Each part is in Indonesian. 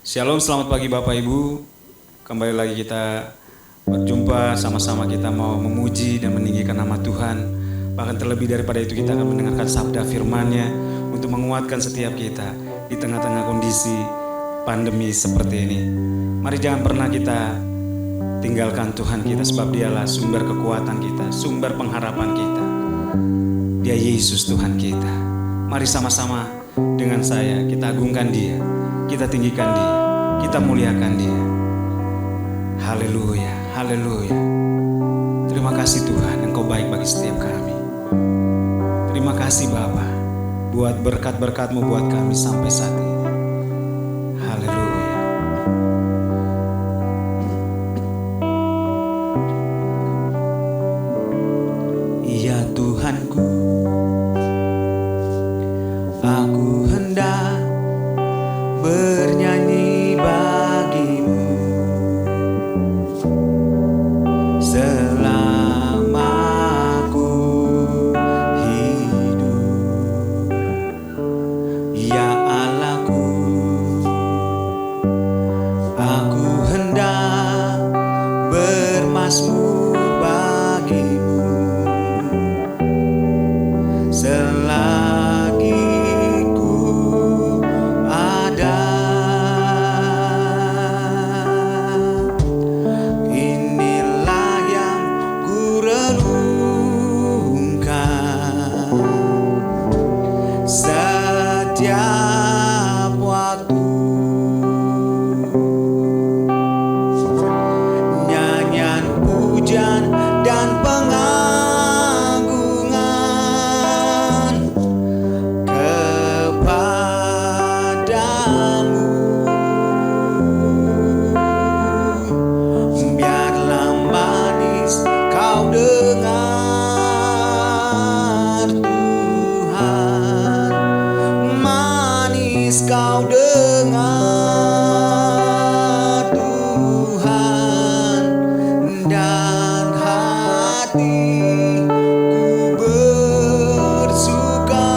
Shalom, selamat pagi Bapak Ibu. Kembali lagi kita berjumpa, sama-sama kita mau memuji dan meninggikan nama Tuhan. Bahkan terlebih daripada itu kita akan mendengarkan sabda firman-Nya untuk menguatkan setiap kita di tengah-tengah kondisi pandemi seperti ini. Mari jangan pernah kita tinggalkan Tuhan kita, sebab Dialah sumber kekuatan kita, sumber pengharapan kita. Dia Yesus Tuhan kita. Mari sama-sama dengan saya kita agungkan Dia, kita tinggikan Dia, kita muliakan Dia. Haleluya, haleluya. Terima kasih Tuhan, Engkau baik bagi setiap kami. Terima kasih Bapa buat berkat-berkat-Mu buat kami sampai saat ini. Haleluya. Ya Tuhanku, aku hendak bernyanyi bagimu selama aku hidup. Ya Allahku, aku hendak bermazmur bagimu selagi ku ada. Inilah yang ku renungkan setiap waktu. Nyanyian pujian dan pengagungan kepadamu. Biarlah manis kau dengar Tuhan, manis kau dengar Tuhan, dan hatiku bersuka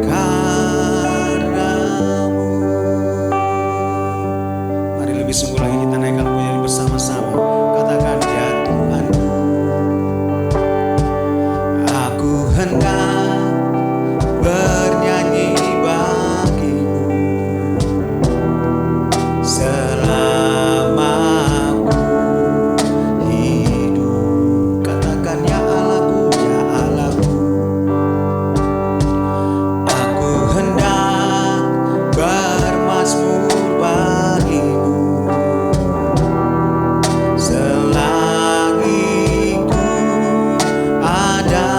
karenamu. Mari lebih sungguh lagi kita naikkan pujian bersama-sama. Katakan, ya Tuhan, aku hendak bernyanyi bagimu selama aku hidup. Katakan, ya Allahku, ya Allahku, aku hendak bermazmur bagimu selagi ku ada.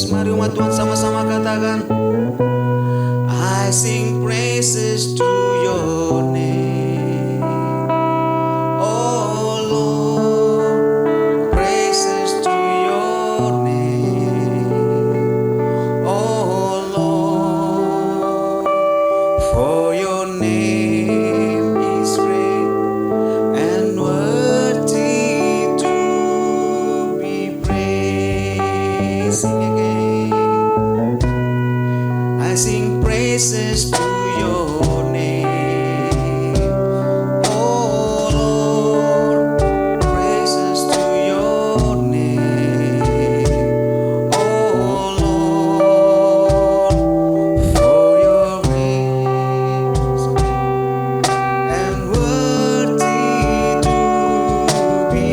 praise. Mari umat Tuhan sama-sama katakan, I sing praises to your name, oh Lord, praises to your name, oh Lord, for your name is great and worthy to be praised. Sing again. I sing praises to your name, oh Lord, praises to your name, oh Lord, for your grace and worthy to be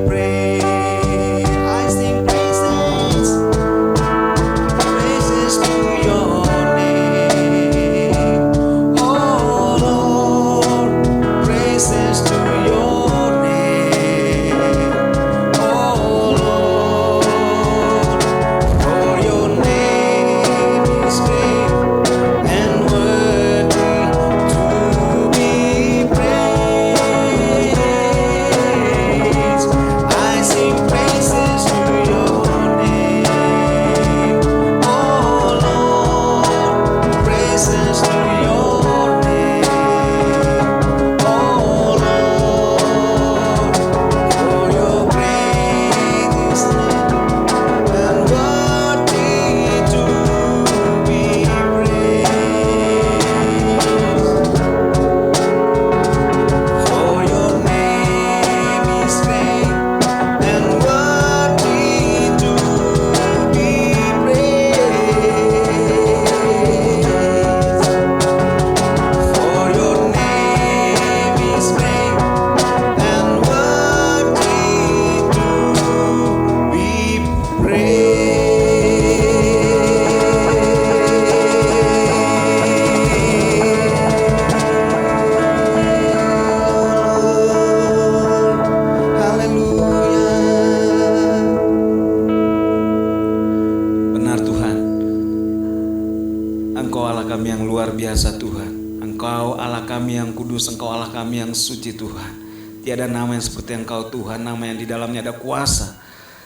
praised. I sing praises to your name, oh Lord, praises to your name, oh Lord, for your name is great and worthy to be praised. I sing praises to your name, oh Lord, praises to your name, oh Lord, for your great is name and worthy to be praised. For your name is great and worthy to be praised. For your name is great and worthy to be praised. Haleluya. Benar Tuhan, Engkau Allah kami yang luar biasa Tuhan. Engkau Allah kami yang kudus, Engkau Allah kami yang suci Tuhan. Tiada nama yang seperti Engkau Tuhan, nama yang di dalamnya ada kuasa.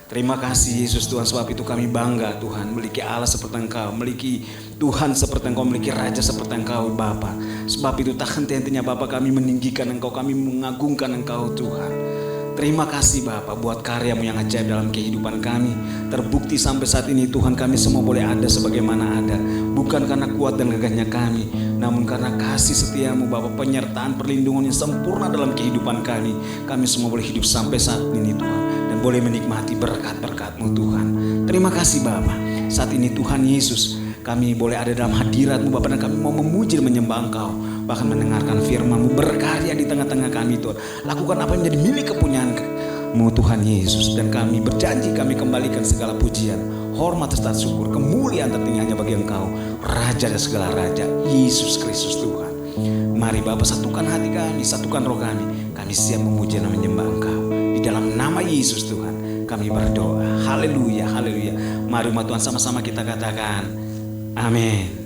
Terima kasih Yesus Tuhan, sebab itu kami bangga Tuhan memiliki Allah seperti Engkau, memiliki Tuhan seperti Engkau, memiliki Raja seperti Engkau Bapa. Sebab itu tak henti-hentinya Bapa kami meninggikan Engkau, kami mengagungkan Engkau Tuhan. Terima kasih Bapa buat karya-Mu yang ajaib dalam kehidupan kami. Terbukti sampai saat ini Tuhan, kami semua boleh ada sebagaimana ada. Bukan karena kuat dan gagahnya kami, namun karena kasih setia-Mu Bapa, penyertaan perlindungan yang sempurna dalam kehidupan kami. Kami semua boleh hidup sampai saat ini Tuhan, dan boleh menikmati berkat-berkat-Mu Tuhan. Terima kasih Bapa. Saat ini Tuhan Yesus, kami boleh ada dalam hadirat-Mu Bapa, dan kami mau memuji dan menyembah Engkau, bahkan mendengarkan firman-Mu, berkarya di tengah-tengah kami Tuhan. Lakukan apa yang menjadi milik kepunyaan-Mu Tuhan Yesus, dan kami berjanji kami kembalikan segala pujian, hormat serta syukur, kemuliaan tertinggi hanya bagi Engkau, Raja dan segala Raja, Yesus Kristus Tuhan. Mari Bapa, satukan hati kami, satukan roh kami siap memuji dan menyembah Engkau. Di dalam nama Yesus Tuhan kami berdoa. Haleluya, haleluya. Mari umat Tuhan sama-sama kita katakan amin.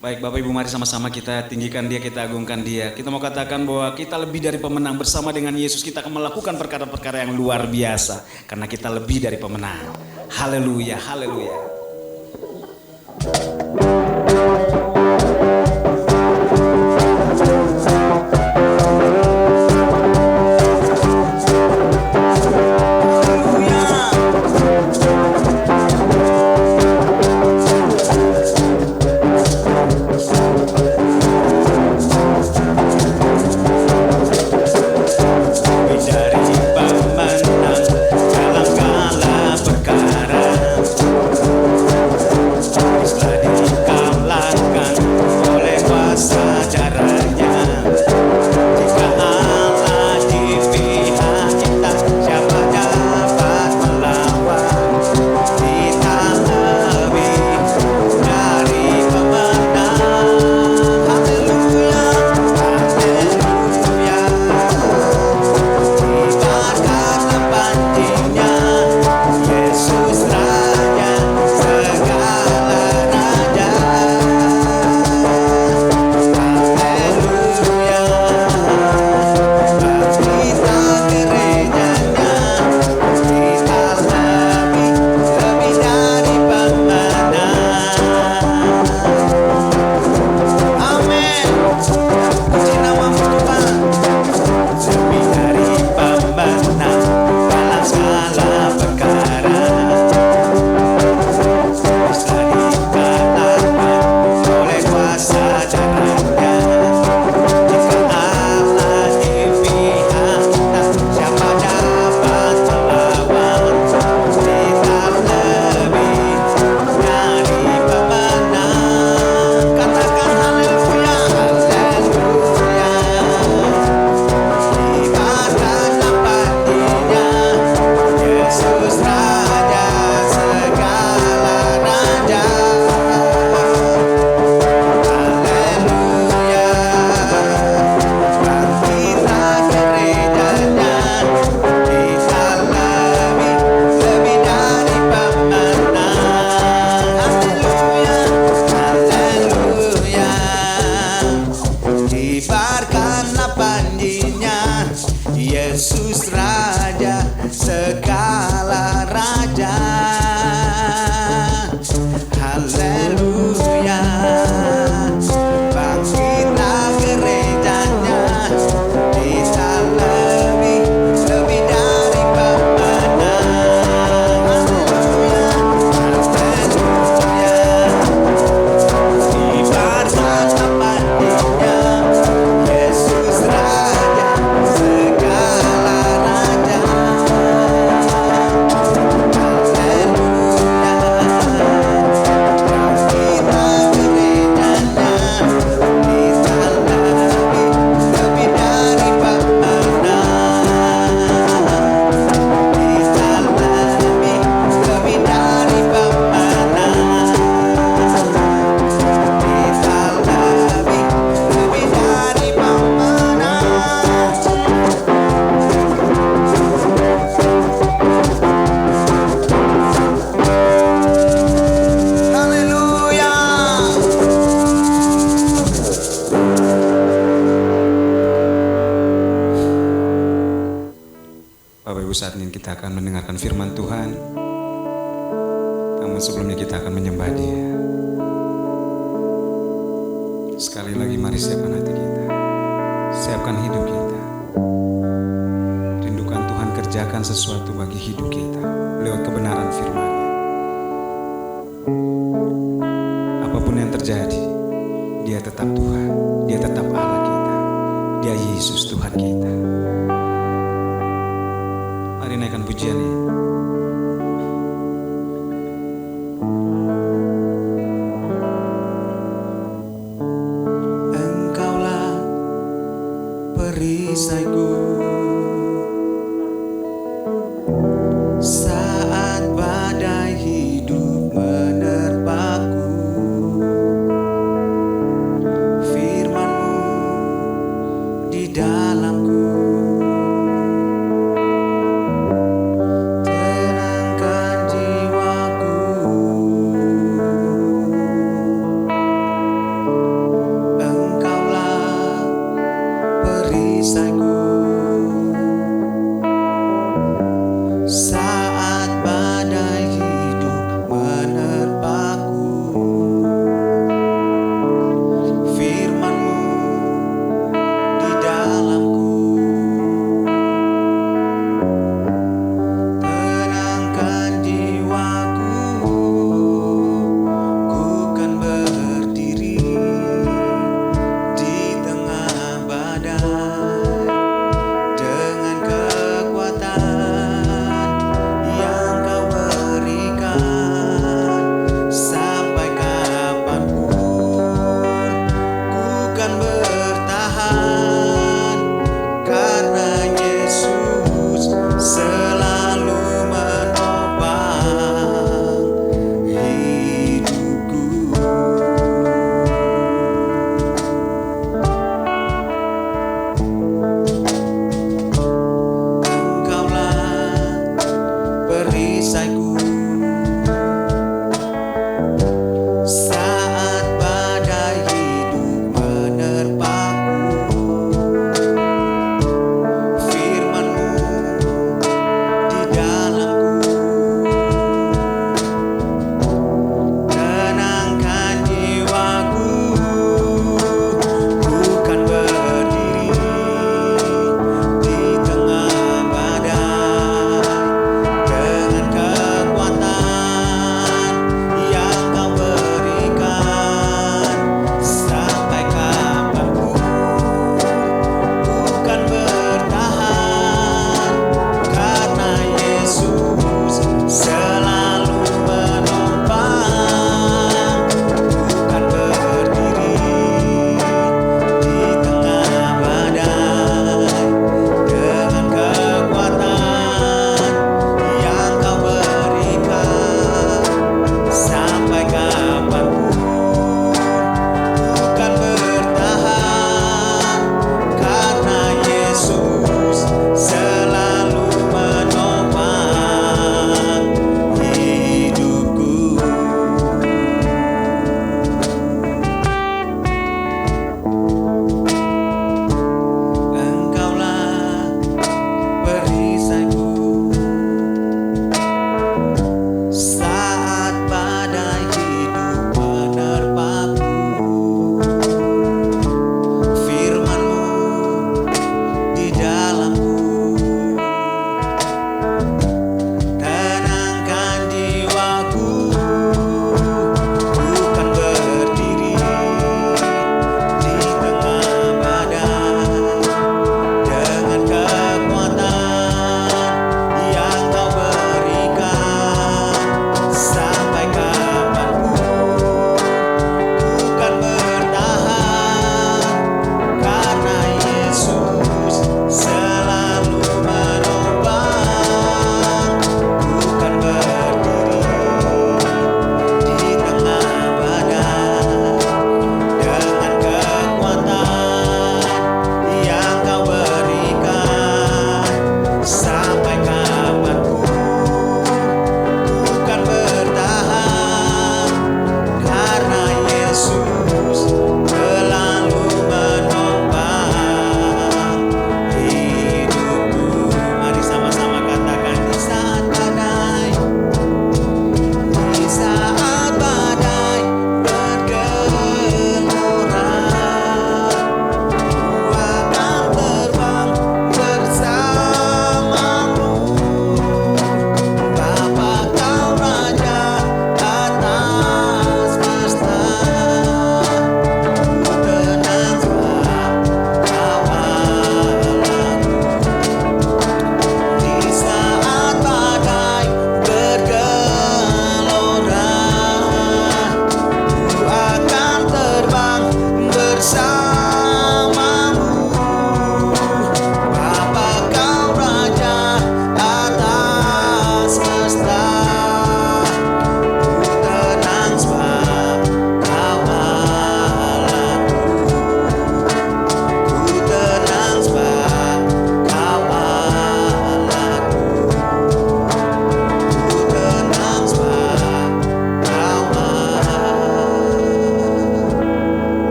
Baik Bapak Ibu, mari sama-sama kita tinggikan Dia, kita agungkan Dia. Kita mau katakan bahwa kita lebih dari pemenang. Bersama dengan Yesus kita akan melakukan perkara-perkara yang luar biasa, karena kita lebih dari pemenang. Haleluya, haleluya. Dari Namun sebelumnya kita akan menyembah Dia. Sekali lagi mari siapkan hati kita, siapkan hidup kita. Rindukan Tuhan kerjakan sesuatu bagi hidup kita lewat kebenaran firman-Nya. Apapun yang terjadi, Dia tetap Tuhan, Dia tetap Allah kita, Dia Yesus Tuhan kita. Mari naikkan pujian ini. Engkaulah perisaiku saat badai hidup menerpaku. Firman-Mu di dalamku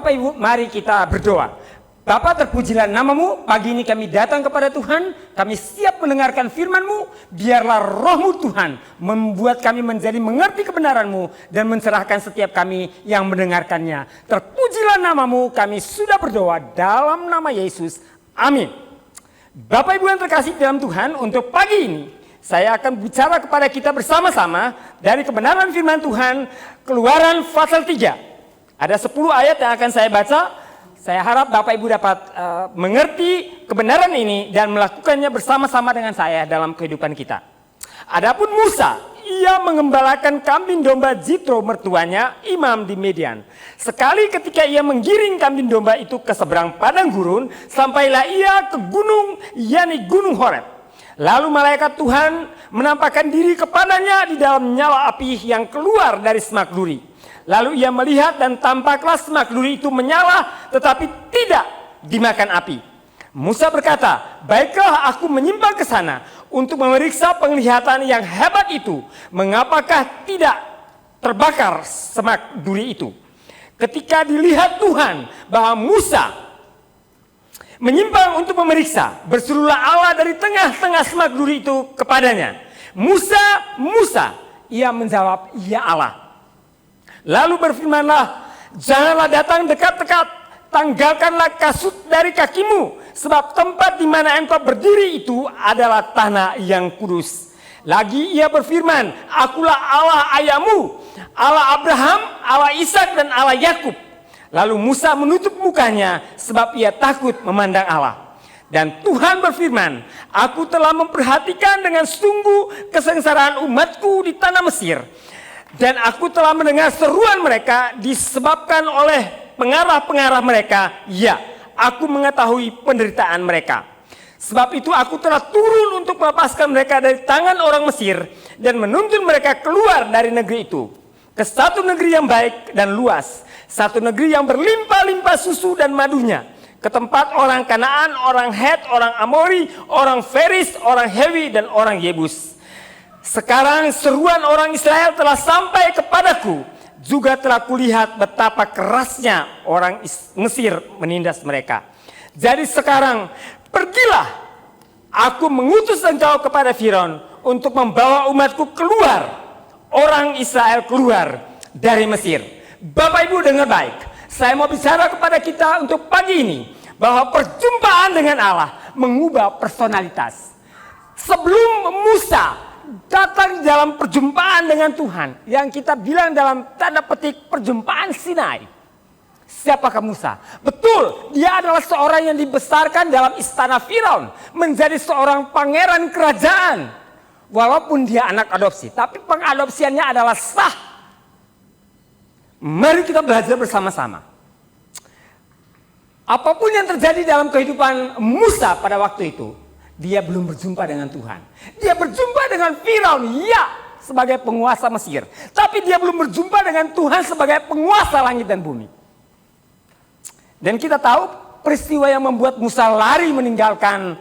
Bapak Ibu, mari kita berdoa. Bapa, terpujilah namamu, pagi ini kami datang kepada Tuhan, kami siap mendengarkan firman-Mu, biarlah roh-Mu Tuhan membuat kami menjadi mengerti kebenaran-Mu dan mencerahkan setiap kami yang mendengarkannya. Terpujilah namamu, kami sudah berdoa dalam nama Yesus, amin. Bapak Ibu yang terkasih dalam Tuhan, untuk pagi ini saya akan bicara kepada kita bersama-sama dari kebenaran firman Tuhan, Keluaran pasal 3. Ada 10 ayat yang akan saya baca. Saya harap Bapak Ibu dapat mengerti kebenaran ini dan melakukannya bersama-sama dengan saya dalam kehidupan kita. Adapun Musa, ia mengembalakan kambing domba Jitro mertuanya, imam di Median. Sekali ketika ia menggiring kambing domba itu ke seberang padang gurun, sampailah ia ke gunung, yakni Gunung Horeb. Lalu malaikat Tuhan menampakkan diri kepadanya di dalam nyala api yang keluar dari semak duri. Lalu ia melihat dan tampaklah semak duri itu menyala tetapi tidak dimakan api. Musa berkata, baiklah aku menyimpang ke sana untuk memeriksa penglihatan yang hebat itu. Mengapakah tidak terbakar semak duri itu? Ketika dilihat Tuhan bahwa Musa menyimpang untuk memeriksa, berserulah Allah dari tengah-tengah semak duri itu kepadanya. Musa, Musa, ia menjawab, ya Allah. Lalu berfirmanlah, janganlah datang dekat-dekat, tanggalkanlah kasut dari kakimu, sebab tempat di mana engkau berdiri itu adalah tanah yang kudus. Lagi ia berfirman, akulah Allah ayahmu, Allah Abraham, Allah Ishak dan Allah Yakub. Lalu Musa menutup mukanya sebab ia takut memandang Allah. Dan Tuhan berfirman, aku telah memperhatikan dengan sungguh kesengsaraan umatku di tanah Mesir. Dan aku telah mendengar seruan mereka disebabkan oleh pengarah-pengarah mereka. Ya, aku mengetahui penderitaan mereka. Sebab itu aku telah turun untuk melepaskan mereka dari tangan orang Mesir dan menuntun mereka keluar dari negeri itu ke satu negeri yang baik dan luas, satu negeri yang berlimpah-limpah susu dan madunya, ke tempat orang Kanaan, orang Het, orang Amori, orang Feris, orang Hewi dan orang Yebus. Sekarang seruan orang Israel telah sampai kepadaku, juga telah kulihat betapa kerasnya orang Mesir menindas mereka. Jadi sekarang pergilah, aku mengutus engkau kepada Firaun untuk membawa umatku keluar, orang Israel keluar dari Mesir. Bapak Ibu dengar baik, saya mau bicara kepada kita untuk pagi ini, bahwa perjumpaan dengan Allah mengubah personalitas. Sebelum Musa datang dalam perjumpaan dengan Tuhan, yang kita bilang dalam tanda petik perjumpaan Sinai. Siapakah Musa? Betul, dia adalah seorang yang dibesarkan dalam istana Firaun, menjadi seorang pangeran kerajaan. Walaupun dia anak adopsi, tapi pengadopsiannya adalah sah. Mari kita belajar bersama-sama. Apapun yang terjadi dalam kehidupan Musa pada waktu itu, dia belum berjumpa dengan Tuhan. Dia berjumpa dengan Firaun, ya, sebagai penguasa Mesir. Tapi dia belum berjumpa dengan Tuhan sebagai penguasa langit dan bumi. Dan kita tahu peristiwa yang membuat Musa lari meninggalkan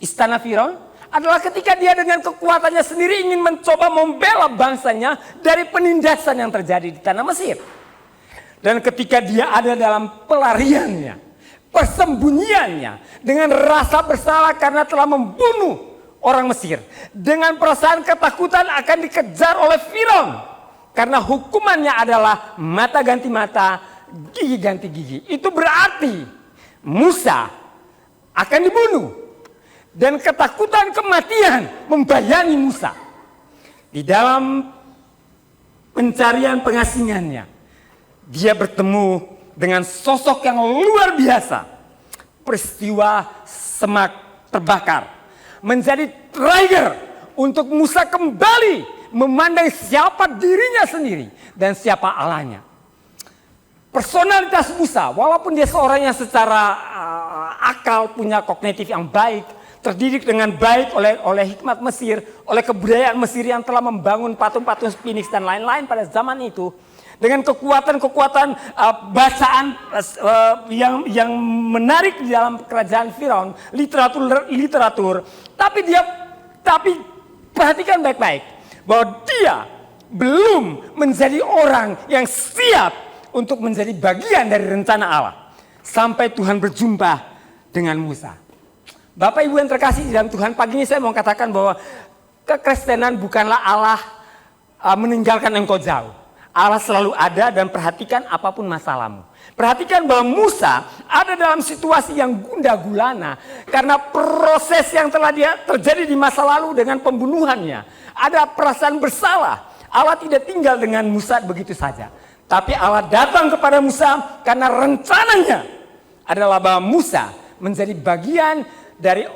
istana Firaun adalah ketika dia dengan kekuatannya sendiri ingin mencoba membela bangsanya dari penindasan yang terjadi di tanah Mesir. Dan ketika dia ada dalam pelariannya, persembunyiannya, dengan rasa bersalah karena telah membunuh orang Mesir, dengan perasaan ketakutan akan dikejar oleh Firaun, karena hukumannya adalah mata ganti mata, gigi ganti gigi. Itu berarti Musa akan dibunuh, dan ketakutan kematian membayani Musa. Di dalam pencarian pengasingannya, dia bertemu dengan sosok yang luar biasa. Peristiwa semak terbakar menjadi trigger untuk Musa kembali memandang siapa dirinya sendiri dan siapa Allahnya. Personalitas Musa, walaupun dia seorang yang secara akal punya kognitif yang baik, terdidik dengan baik oleh hikmat Mesir, oleh kebudayaan Mesir yang telah membangun patung-patung Sphinx dan lain-lain pada zaman itu, dengan kekuatan-kekuatan bacaan yang menarik di dalam kerajaan Firaun, literatur. Tapi perhatikan baik-baik bahwa dia belum menjadi orang yang siap untuk menjadi bagian dari rencana Allah. Sampai Tuhan berjumpa dengan Musa. Bapak Ibu yang terkasih di dalam Tuhan, pagi ini saya mau katakan bahwa kekristenan bukanlah Allah meninggalkan engkau jauh. Allah selalu ada dan perhatikan apapun masalahmu. Perhatikan bahwa Musa ada dalam situasi yang gundah gulana karena proses yang telah terjadi di masa lalu dengan pembunuhannya. Ada perasaan bersalah. Allah tidak tinggal dengan Musa begitu saja. Tapi Allah datang kepada Musa karena rencananya adalah bahwa Musa menjadi bagian dari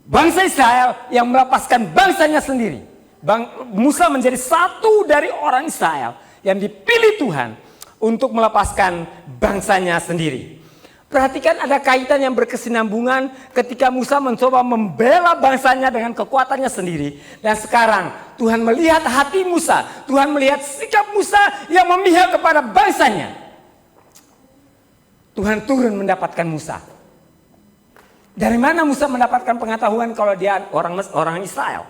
bangsa Israel yang melepaskan bangsanya sendiri. Musa menjadi satu dari orang Israel yang dipilih Tuhan untuk melepaskan bangsanya sendiri. Perhatikan ada kaitan yang berkesinambungan ketika Musa mencoba membela bangsanya dengan kekuatannya sendiri. Dan sekarang Tuhan melihat hati Musa, Tuhan melihat sikap Musa yang memihak kepada bangsanya. Tuhan turun mendapatkan Musa. Dari mana Musa mendapatkan pengetahuan kalau dia orang Israel?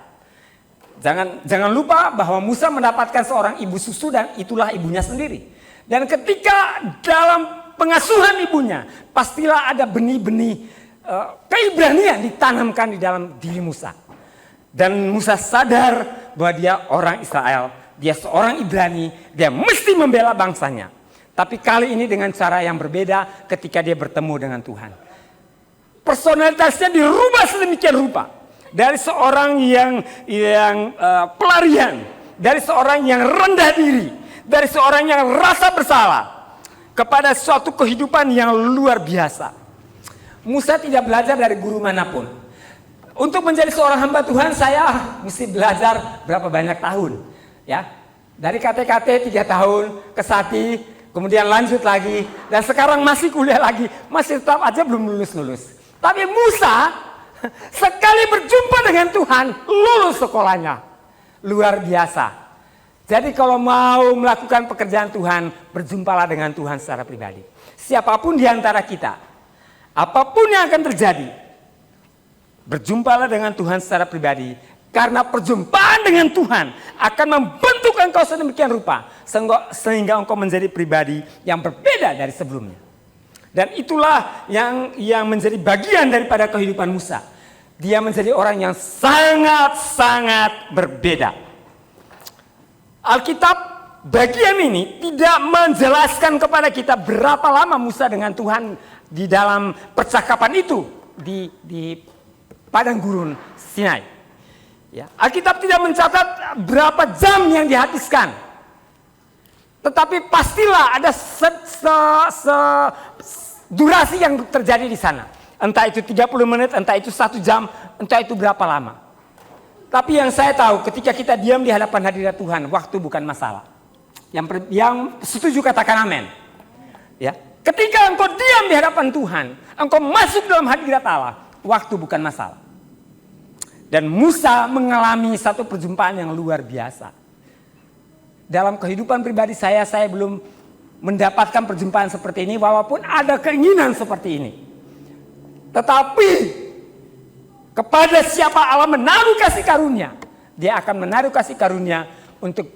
Jangan lupa bahwa Musa mendapatkan seorang ibu susu dan itulah ibunya sendiri. Dan ketika dalam pengasuhan ibunya, pastilah ada benih-benih keibranian ditanamkan di dalam diri Musa. Dan Musa sadar bahwa dia orang Israel, dia seorang Ibrani, dia mesti membela bangsanya. Tapi kali ini dengan cara yang berbeda ketika dia bertemu dengan Tuhan. Personalitasnya dirubah sedemikian rupa. Dari seorang yang pelarian, dari seorang yang rendah diri, dari seorang yang rasa bersalah, kepada suatu kehidupan yang luar biasa. Musa tidak belajar dari guru manapun. Untuk menjadi seorang hamba Tuhan saya mesti belajar berapa banyak tahun. Ya, dari KTKT 3 tahun, ke Sati, kemudian lanjut lagi, dan sekarang masih kuliah lagi, masih tetap aja belum lulus-lulus. Tapi Musa sekali berjumpa dengan Tuhan, lulus sekolahnya. Luar biasa. Jadi kalau mau melakukan pekerjaan Tuhan, berjumpalah dengan Tuhan secara pribadi. Siapapun di antara kita, apapun yang akan terjadi, berjumpalah dengan Tuhan secara pribadi. Karena perjumpaan dengan Tuhan akan membentuk engkau sedemikian rupa, sehingga engkau menjadi pribadi yang berbeda dari sebelumnya. Dan itulah yang menjadi bagian daripada kehidupan Musa. Dia menjadi orang yang sangat-sangat berbeda. Alkitab bagian ini tidak menjelaskan kepada kita berapa lama Musa dengan Tuhan di dalam percakapan itu di padang gurun Sinai. Ya, Alkitab tidak mencatat berapa jam yang dihabiskan. Tetapi pastilah ada durasi yang terjadi di sana. Entah itu 30 menit, entah itu 1 jam, entah itu berapa lama. Tapi yang saya tahu ketika kita diam di hadapan hadirat Tuhan, waktu bukan masalah. Yang setuju katakan amin. Ya, ketika engkau diam di hadapan Tuhan, engkau masuk dalam hadirat Allah, waktu bukan masalah. Dan Musa mengalami satu perjumpaan yang luar biasa. Dalam kehidupan pribadi saya belum mendapatkan perjumpaan seperti ini, walaupun ada keinginan seperti ini. Tetapi kepada siapa Allah menaruh kasih karunia, dia akan menaruh kasih karunia untuk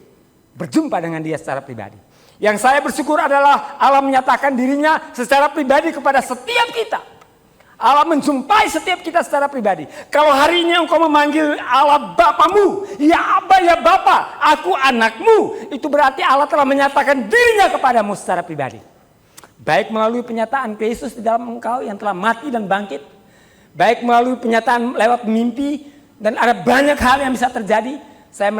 berjumpa dengan dia secara pribadi. Yang saya bersyukur adalah Allah menyatakan dirinya secara pribadi kepada setiap kita. Allah menjumpai setiap kita secara pribadi. Kalau hari ini engkau memanggil Allah Bapamu, ya Abba ya Bapa, aku anakmu, itu berarti Allah telah menyatakan dirinya kepadamu secara pribadi. Baik melalui penyataan Yesus di dalam engkau yang telah mati dan bangkit, baik melalui penyataan lewat mimpi, dan ada banyak hal yang bisa terjadi. Saya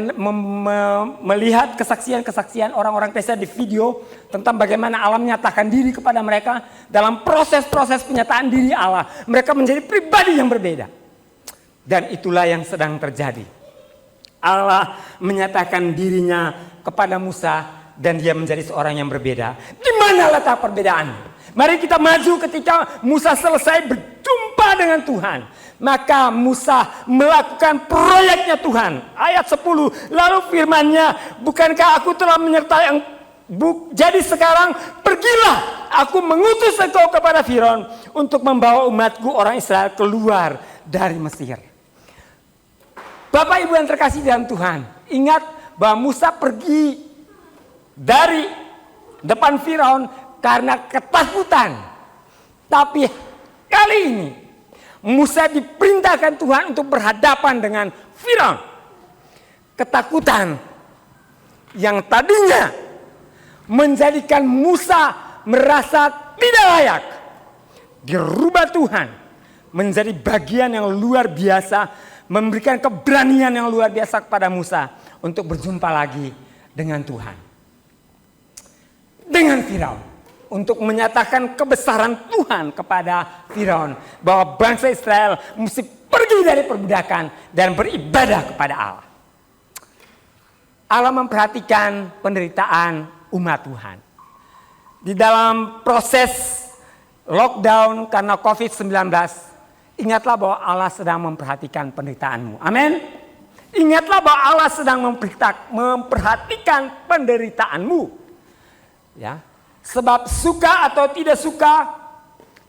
melihat kesaksian-kesaksian orang-orang Kristen di video tentang bagaimana Allah menyatakan diri kepada mereka dalam proses-proses penyataan diri Allah. Mereka menjadi pribadi yang berbeda. Dan itulah yang sedang terjadi. Allah menyatakan dirinya kepada Musa dan dia menjadi seorang yang berbeda. Di mana letak perbedaan? Mari kita maju ketika Musa selesai berjumpa dengan Tuhan. Maka Musa melakukan proyeknya Tuhan. Ayat 10. Lalu firman-Nya, bukankah aku telah menyertai jadi sekarang pergilah, aku mengutus engkau kepada Firaun untuk membawa umatku orang Israel keluar dari Mesir. Bapak Ibu yang terkasih dalam Tuhan, ingat bahwa Musa pergi dari depan Firaun karena ketakutan. Tapi kali ini Musa diperintahkan Tuhan untuk berhadapan dengan Firaun. Ketakutan yang tadinya menjadikan Musa merasa tidak layak, dirubah Tuhan menjadi bagian yang luar biasa, memberikan keberanian yang luar biasa kepada Musa untuk berjumpa lagi dengan Tuhan. Dengan Firaun, untuk menyatakan kebesaran Tuhan kepada Firaun, bahwa bangsa Israel mesti pergi dari perbudakan dan beribadah kepada Allah. Allah memperhatikan penderitaan umat Tuhan. Di dalam proses lockdown karena COVID-19, ingatlah bahwa Allah sedang memperhatikan penderitaanmu. Amin. Ingatlah bahwa Allah sedang memperhatikan penderitaanmu. Ya. Sebab suka atau tidak suka,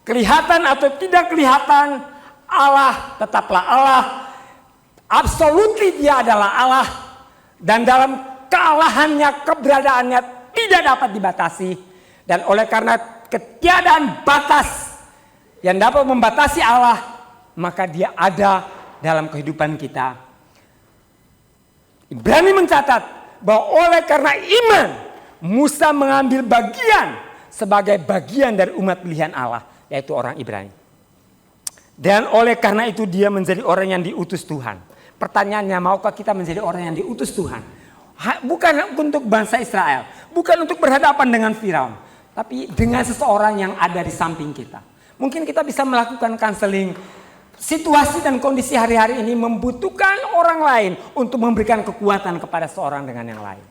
kelihatan atau tidak kelihatan, Allah tetaplah Allah. Absolutely dia adalah Allah. Dan dalam kealahannya, keberadaannya tidak dapat dibatasi. Dan oleh karena ketiadaan batas yang dapat membatasi Allah, maka dia ada dalam kehidupan kita. Ibrani mencatat bahwa oleh karena iman, Musa mengambil bagian sebagai bagian dari umat pilihan Allah, yaitu orang Ibrani. Dan oleh karena itu dia menjadi orang yang diutus Tuhan. Pertanyaannya, maukah kita menjadi orang yang diutus Tuhan? Bukan untuk bangsa Israel, bukan untuk berhadapan dengan Firaun, tapi dengan seseorang yang ada di samping kita. Mungkin kita bisa melakukan counseling. Situasi dan kondisi hari-hari ini membutuhkan orang lain untuk memberikan kekuatan kepada seorang dengan yang lain.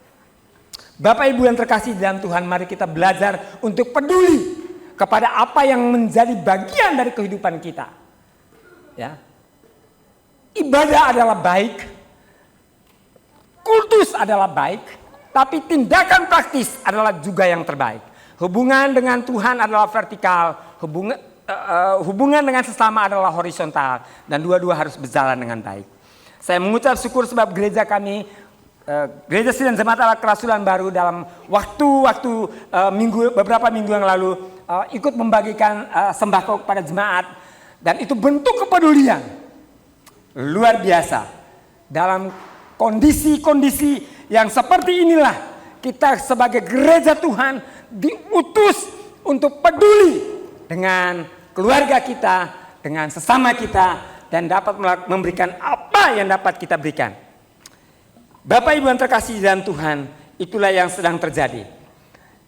Bapak Ibu yang terkasih dalam Tuhan, mari kita belajar untuk peduli kepada apa yang menjadi bagian dari kehidupan kita. Ya. Ibadah adalah baik, kultus adalah baik, tapi tindakan praktis adalah juga yang terbaik. Hubungan dengan Tuhan adalah vertikal, hubungan dengan sesama adalah horizontal, dan dua-dua harus berjalan dengan baik. Saya mengucap syukur sebab gereja kami, Gereja Sidang Jemaat Allah Kerasulan Baru, dalam waktu-waktu beberapa minggu yang lalu ikut membagikan sembako kepada jemaat, dan itu bentuk kepedulian luar biasa. Dalam kondisi-kondisi yang seperti inilah kita sebagai gereja Tuhan diutus untuk peduli dengan keluarga kita, dengan sesama kita, dan dapat memberikan apa yang dapat kita berikan. Bapak Ibu yang terkasih dalam Tuhan, itulah yang sedang terjadi.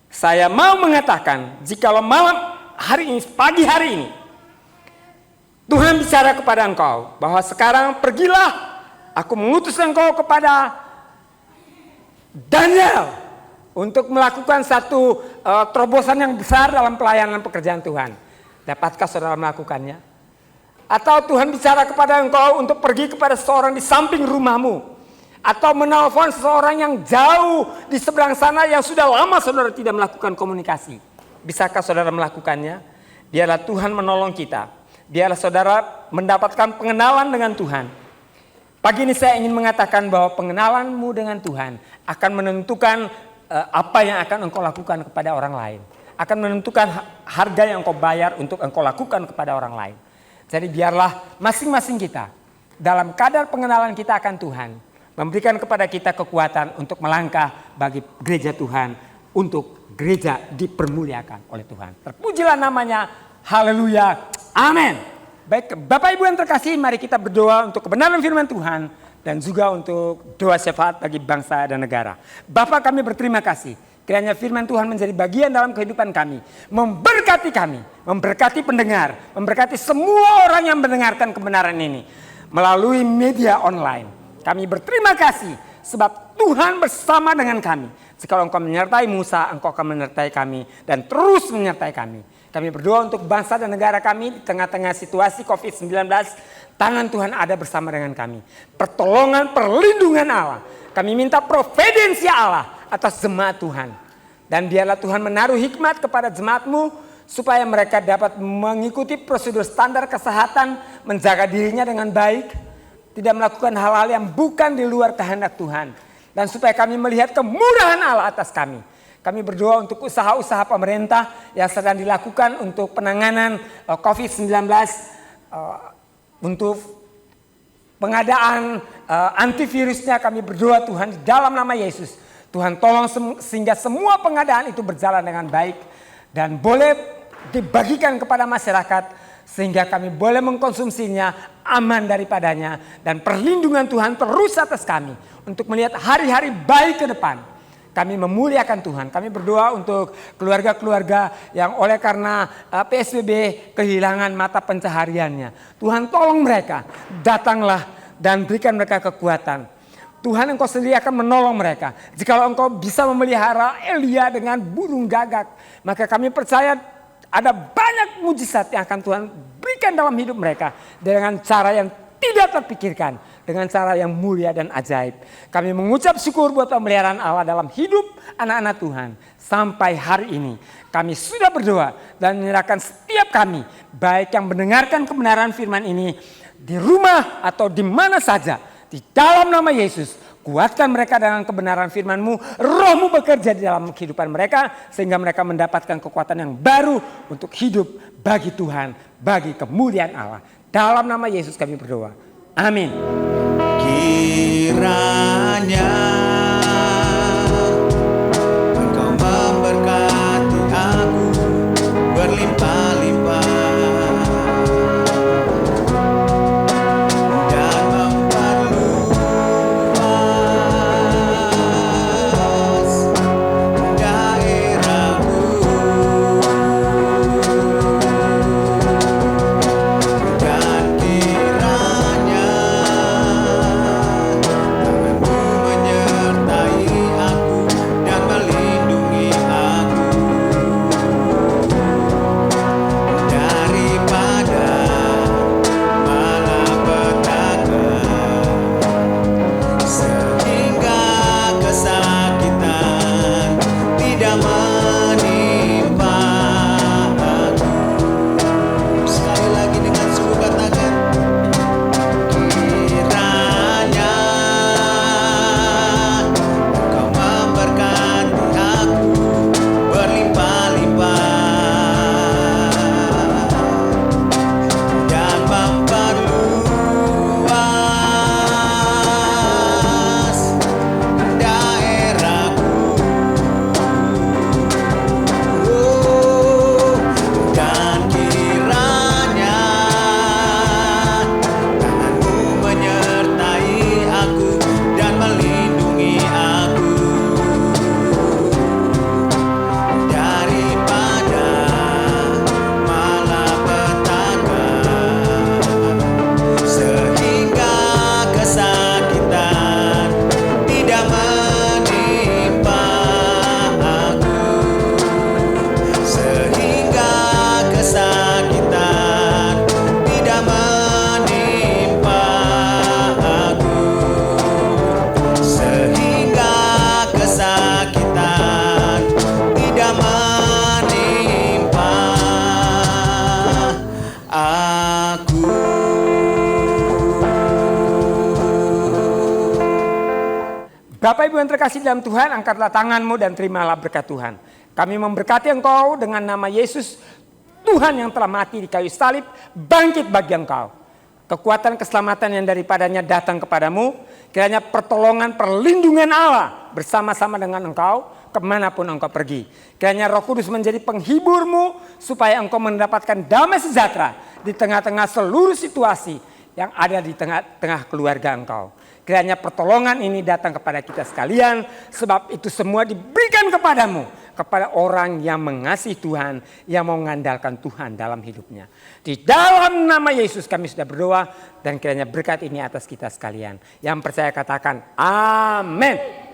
Saya mau mengatakan, jikalau malam hari ini, pagi hari ini, Tuhan bicara kepada engkau bahwa sekarang pergilah, aku mengutus engkau kepada Daniel untuk melakukan satu terobosan yang besar dalam pelayanan pekerjaan Tuhan. Dapatkah saudara melakukannya? Atau Tuhan bicara kepada engkau untuk pergi kepada seorang di samping rumahmu, atau menelpon seseorang yang jauh di seberang sana yang sudah lama saudara tidak melakukan komunikasi. Bisakah saudara melakukannya? Biarlah Tuhan menolong kita. Biarlah saudara mendapatkan pengenalan dengan Tuhan. Pagi ini saya ingin mengatakan bahwa pengenalanmu dengan Tuhan akan menentukan apa yang akan engkau lakukan kepada orang lain. Akan menentukan harga yang engkau bayar untuk engkau lakukan kepada orang lain. Jadi biarlah masing-masing kita dalam kadar pengenalan kita akan Tuhan memberikan kepada kita kekuatan untuk melangkah bagi gereja Tuhan, untuk gereja dipermuliakan oleh Tuhan. Terpujilah namanya, haleluya, amin. Baik, Bapak Ibu yang terkasih, mari kita berdoa untuk kebenaran firman Tuhan dan juga untuk doa syafaat bagi bangsa dan negara. Bapa, kami berterima kasih kiranya firman Tuhan menjadi bagian dalam kehidupan kami, memberkati kami, memberkati pendengar, memberkati semua orang yang mendengarkan kebenaran ini melalui media online. Kami berterima kasih sebab Tuhan bersama dengan kami. Jika engkau menyertai Musa, engkau akan menyertai kami dan terus menyertai kami. Kami berdoa untuk bangsa dan negara kami di tengah-tengah situasi COVID-19. Tangan Tuhan ada bersama dengan kami. Pertolongan, perlindungan Allah. Kami minta providensi Allah atas jemaat Tuhan. Dan biarlah Tuhan menaruh hikmat kepada jemaat-Mu supaya mereka dapat mengikuti prosedur standar kesehatan, menjaga dirinya dengan baik, tidak melakukan hal-hal yang bukan di luar kehendak Tuhan. Dan supaya kami melihat kemurahan Allah atas kami. Kami berdoa untuk usaha-usaha pemerintah yang sedang dilakukan untuk penanganan COVID-19, untuk pengadaan antivirusnya. Kami berdoa Tuhan di dalam nama Yesus. Tuhan tolong sehingga semua pengadaan itu berjalan dengan baik dan boleh dibagikan kepada masyarakat, sehingga kami boleh mengkonsumsinya aman daripadanya. Dan perlindungan Tuhan terus atas kami untuk melihat hari-hari baik ke depan. Kami memuliakan Tuhan. Kami berdoa untuk keluarga-keluarga yang oleh karena PSBB kehilangan mata pencahariannya. Tuhan tolong mereka, datanglah dan berikan mereka kekuatan. Tuhan Engkau sendiri akan menolong mereka. Jikalau Engkau bisa memelihara Elia dengan burung gagak, maka kami percaya ada banyak mujizat yang akan Tuhan berikan dalam hidup mereka dengan cara yang tidak terpikirkan, dengan cara yang mulia dan ajaib. Kami mengucap syukur buat pemeliharaan Allah dalam hidup anak-anak Tuhan. Sampai hari ini kami sudah berdoa dan menyerahkan setiap kami, baik yang mendengarkan kebenaran firman ini di rumah atau di mana saja, di dalam nama Yesus. Kuatkan mereka dengan kebenaran firman-Mu. Roh-Mu bekerja di dalam kehidupan mereka, sehingga mereka mendapatkan kekuatan yang baru untuk hidup bagi Tuhan, bagi kemuliaan Allah. Dalam nama Yesus kami berdoa. Amin. Kiranya Engkau memberkati aku berlimpah-limpah. Bapak Ibu yang terkasih dalam Tuhan, angkatlah tanganmu dan terimalah berkat Tuhan. Kami memberkati engkau dengan nama Yesus, Tuhan yang telah mati di kayu salib, bangkit bagi engkau. Kekuatan keselamatan yang daripadanya datang kepadamu, kiranya pertolongan, perlindungan Allah bersama-sama dengan engkau, kemanapun engkau pergi. Kiranya Roh Kudus menjadi penghiburmu, supaya engkau mendapatkan damai sejahtera di tengah-tengah seluruh situasi yang ada di tengah-tengah keluarga engkau. Kiranya pertolongan ini datang kepada kita sekalian, sebab itu semua diberikan kepadamu, kepada orang yang mengasihi Tuhan, yang mau mengandalkan Tuhan dalam hidupnya. Di dalam nama Yesus kami sudah berdoa, dan kiranya berkat ini atas kita sekalian. Yang percaya katakan amin.